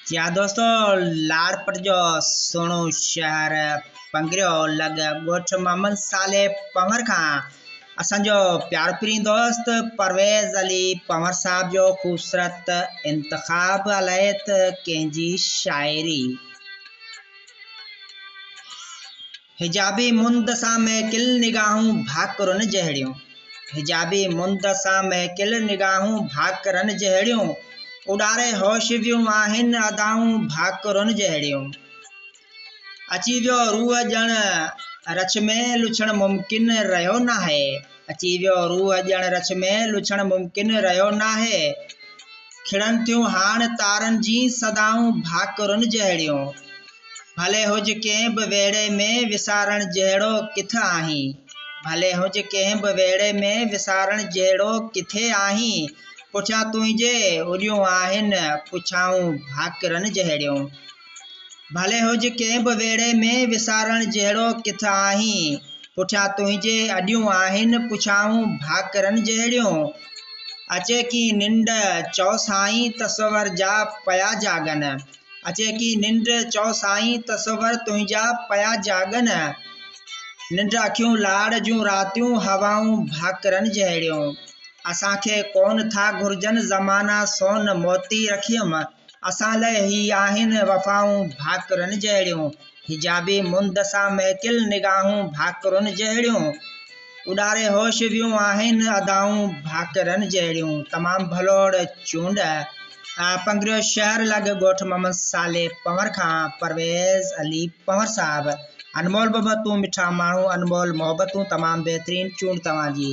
जी हाँ दोस्तों, लाड़पट जो सोणो शहर पंगरियो लग ॻोठ मोहम्मद साले पंवर खां असांजो प्यार प्री दोस्त परवेज़ अली पंवर साहब जो ख़ूबसूरत इंतखाब अलाए त कंहिंजी शाइरी। हिजाबी मुंद सां महकिल निगाहूं भाकुरनि जहिड़ियूं, हिजाबी मुंद सां महकिल निगाहूं भाकुरनि जहिड़ियूं, उॾारे होश वियूं आहिनि अदाऊं भाकुरनि जहिड़ियूं। अची वियो रूह ॼण रच में लुछण मुमकिन रहियो नाहे, अची वियो रूह ॼण रच में लुछण मुमकिन रहियो नाहे। खिड़नि थियूं हाण तारनि जी सदाऊं भाकुरनि जहिड़ियूं, भले हुज कंहिं बि वेड़े में विसारण जहिड़ो किथे आहीं, भले हुज कंहिं बि वेड़े में विसारण जहिड़ो किथे आहीं। पुठियां तुंहिंजे उॾियूं आहिनि पुछाऊं भाकुरनि जहिड़ियूं, भले हुज कंहिं बि वेड़े में विसारण जहिड़ो किथे आहीं। पुठियां तुंहिंजे अॾियूं आहिनि पुछाऊं भाकुरनि जहिड़ियूं। अचे की निंड चओ साईं तस्वर जा पया जागनि, अचे की निंड चओ साईं तस्वर तुंहिंजा पया जागनि। निंड अखियूं लाड़ जूं रातियूं हवाऊं भाकुरनि जहिड़ियूं, असांखे कोन था घुरिजनि ज़माना सोन मोती रखियमि, असां लाइ ही आहिनि वफ़ाऊं भाकुरनि जहिड़ियूं। हिजाबी मुंद सां महकिल निगाहूं भाकुरनि जहिड़ियूं, उॾारे होश वियूं आहिनि अदाऊं भाकुरनि जहिड़ियूं। तमामु भलोड़ चूंड पंगरियो शहर लॻ ॻोठ मोहम्मद साले पंवर खां परवेज़ अली पंवर साहब। अनमोल मोहब्बतूं मिठा माण्हू, अनमोल मोहब्बतूं, तमामु बहितरीन चूंड तव्हांजी।